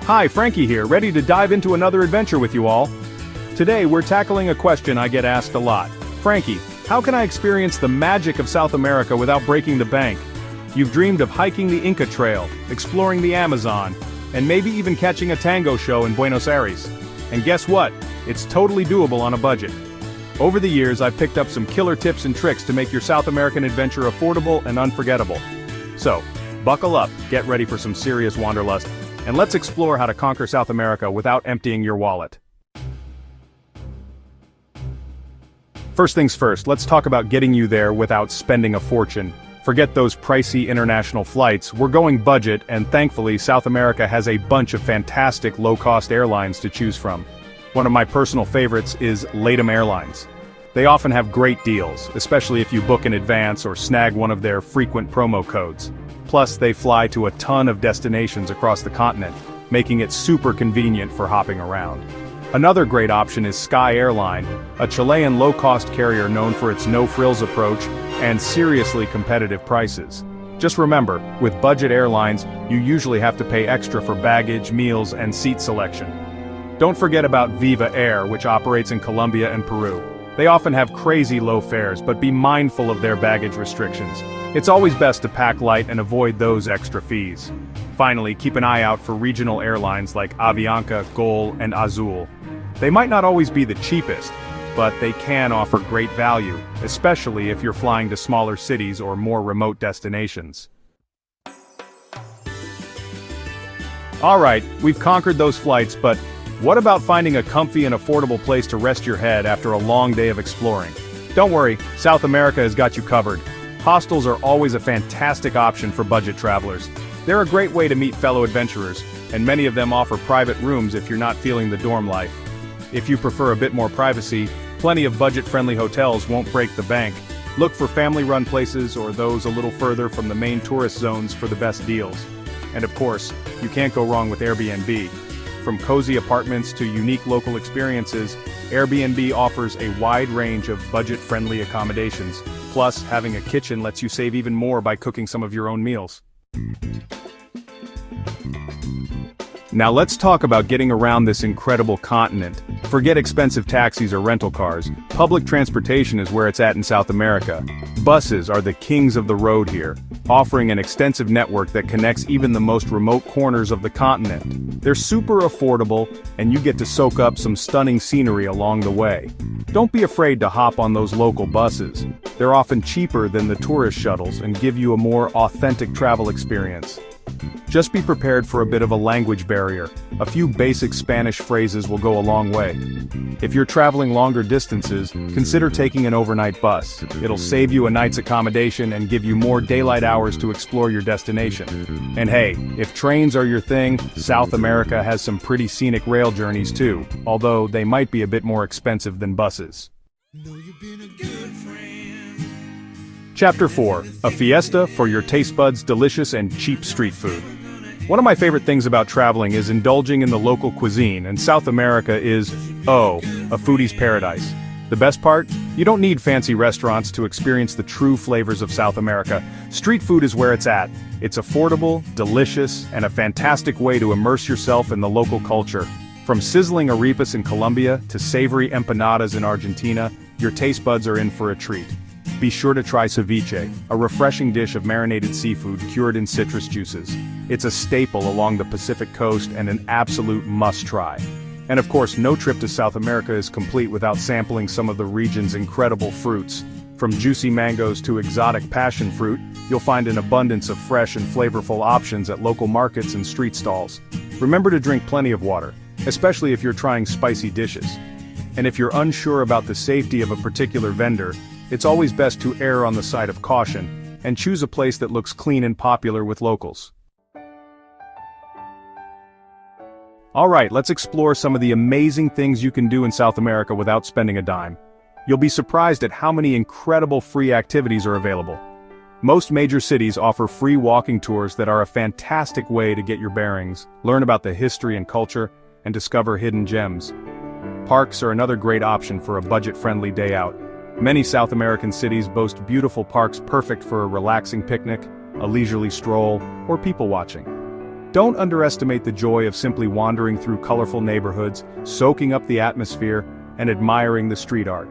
Hi, Frankie here, ready to dive into another adventure with you all. Today we're tackling a question I get asked a lot. Frankie, how can I experience the magic of South America without breaking the bank? You've dreamed of hiking the Inca Trail, exploring the Amazon, and maybe even catching a tango show in Buenos Aires. And guess what? It's totally doable on a budget. Over the years, I've picked up some killer tips and tricks to make your South American adventure affordable and unforgettable. So, buckle up, get ready for some serious wanderlust, and let's explore how to conquer South America without emptying your wallet. First things first, let's talk about getting you there without spending a fortune. Forget those pricey international flights, we're going budget, and thankfully South America has a bunch of fantastic low-cost airlines to choose from. One of my personal favorites is LATAM Airlines. They often have great deals, especially if you book in advance or snag one of their frequent promo codes. Plus, they fly to a ton of destinations across the continent, making it super convenient for hopping around. Another great option is Sky Airline, a Chilean low-cost carrier known for its no-frills approach and seriously competitive prices. Just remember, with budget airlines, you usually have to pay extra for baggage, meals, and seat selection. Don't forget about Viva Air, which operates in Colombia and Peru. They often have crazy low fares, but be mindful of their baggage restrictions. It's always best to pack light and avoid those extra fees. Finally, keep an eye out for regional airlines like Avianca, Gol, and Azul. They might not always be the cheapest, but they can offer great value, especially if you're flying to smaller cities or more remote destinations. Alright, we've conquered those flights, but what about finding a comfy and affordable place to rest your head after a long day of exploring? Don't worry, South America has got you covered. Hostels are always a fantastic option for budget travelers. They're a great way to meet fellow adventurers, and many of them offer private rooms if you're not feeling the dorm life. If you prefer a bit more privacy, plenty of budget-friendly hotels won't break the bank. Look for family-run places or those a little further from the main tourist zones for the best deals. And of course, you can't go wrong with Airbnb. From cozy apartments to unique local experiences, Airbnb offers a wide range of budget-friendly accommodations. Plus, having a kitchen lets you save even more by cooking some of your own meals. Now let's talk about getting around this incredible continent. Forget expensive taxis or rental cars. Public transportation is where it's at in South America. Buses are the kings of the road here, offering an extensive network that connects even the most remote corners of the continent. They're super affordable, and you get to soak up some stunning scenery along the way. Don't be afraid to hop on those local buses. They're often cheaper than the tourist shuttles and give you a more authentic travel experience. Just be prepared for a bit of a language barrier. A few basic Spanish phrases will go a long way. If you're traveling longer distances, consider taking an overnight bus. It'll save you a night's accommodation and give you more daylight hours to explore your destination. And hey, if trains are your thing, South America has some pretty scenic rail journeys too, although they might be a bit more expensive than buses. Chapter 4, a fiesta for your taste buds' delicious and cheap street food. One of my favorite things about traveling is indulging in the local cuisine, and South America is, a foodie's paradise. The best part? You don't need fancy restaurants to experience the true flavors of South America. Street food is where it's at. It's affordable, delicious, and a fantastic way to immerse yourself in the local culture. From sizzling arepas in Colombia to savory empanadas in Argentina, your taste buds are in for a treat. Be sure to try ceviche, a refreshing dish of marinated seafood cured in citrus juices. It's a staple along the Pacific coast and an absolute must-try. And of course, no trip to South America is complete without sampling some of the region's incredible fruits. From juicy mangoes to exotic passion fruit, you'll find an abundance of fresh and flavorful options at local markets and street stalls. Remember to drink plenty of water, especially if you're trying spicy dishes. And if you're unsure about the safety of a particular vendor, it's always best to err on the side of caution, and choose a place that looks clean and popular with locals. Alright, let's explore some of the amazing things you can do in South America without spending a dime. You'll be surprised at how many incredible free activities are available. Most major cities offer free walking tours that are a fantastic way to get your bearings, learn about the history and culture, and discover hidden gems. Parks are another great option for a budget-friendly day out. Many South American cities boast beautiful parks perfect for a relaxing picnic, a leisurely stroll, or people watching. Don't underestimate the joy of simply wandering through colorful neighborhoods, soaking up the atmosphere, and admiring the street art.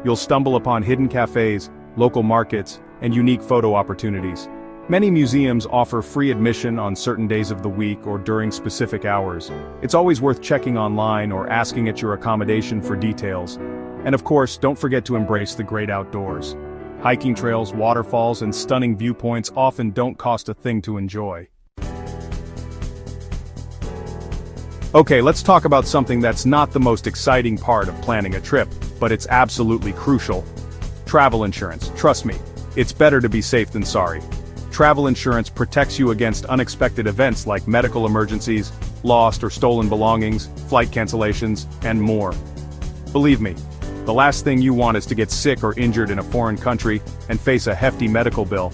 You'll stumble upon hidden cafes, local markets, and unique photo opportunities. Many museums offer free admission on certain days of the week or during specific hours. It's always worth checking online or asking at your accommodation for details. And of course, don't forget to embrace the great outdoors. Hiking trails, waterfalls, and stunning viewpoints often don't cost a thing to enjoy. Okay, let's talk about something that's not the most exciting part of planning a trip, but it's absolutely crucial. Travel insurance. Trust me, it's better to be safe than sorry. Travel insurance protects you against unexpected events like medical emergencies, lost or stolen belongings, flight cancellations, and more. Believe me, the last thing you want is to get sick or injured in a foreign country and face a hefty medical bill.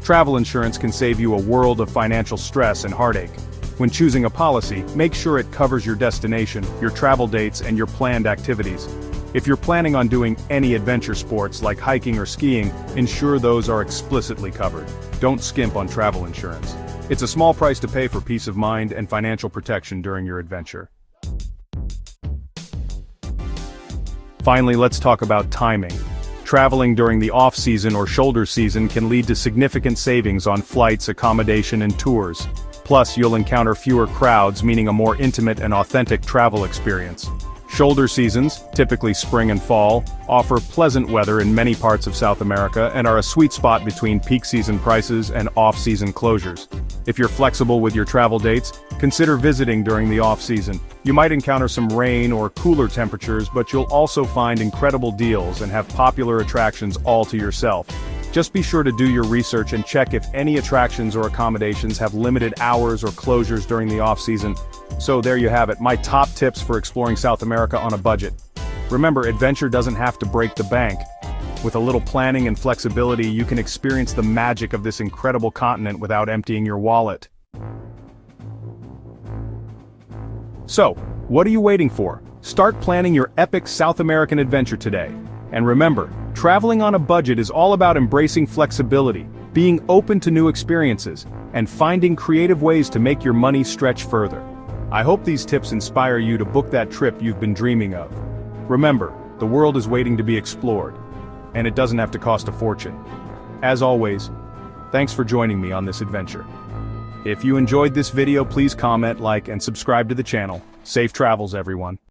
Travel insurance can save you a world of financial stress and heartache. When choosing a policy, make sure it covers your destination, your travel dates, and your planned activities. If you're planning on doing any adventure sports like hiking or skiing, ensure those are explicitly covered. Don't skimp on travel insurance. It's a small price to pay for peace of mind and financial protection during your adventure. Finally, let's talk about timing. Traveling during the off-season or shoulder season can lead to significant savings on flights, accommodation, and tours. Plus, you'll encounter fewer crowds, meaning a more intimate and authentic travel experience. Shoulder seasons, typically spring and fall, offer pleasant weather in many parts of South America and are a sweet spot between peak season prices and off-season closures. If you're flexible with your travel dates, consider visiting during the off-season. You might encounter some rain or cooler temperatures, but you'll also find incredible deals and have popular attractions all to yourself. Just be sure to do your research and check if any attractions or accommodations have limited hours or closures during the off-season. So there you have it, my top tips for exploring South America on a budget. Remember, adventure doesn't have to break the bank. With a little planning and flexibility, you can experience the magic of this incredible continent without emptying your wallet. So, what are you waiting for? Start planning your epic South American adventure today. And remember, traveling on a budget is all about embracing flexibility, being open to new experiences, and finding creative ways to make your money stretch further. I hope these tips inspire you to book that trip you've been dreaming of. Remember, the world is waiting to be explored, and it doesn't have to cost a fortune. As always, thanks for joining me on this adventure. If you enjoyed this video, please comment, like, and subscribe to the channel. Safe travels, everyone.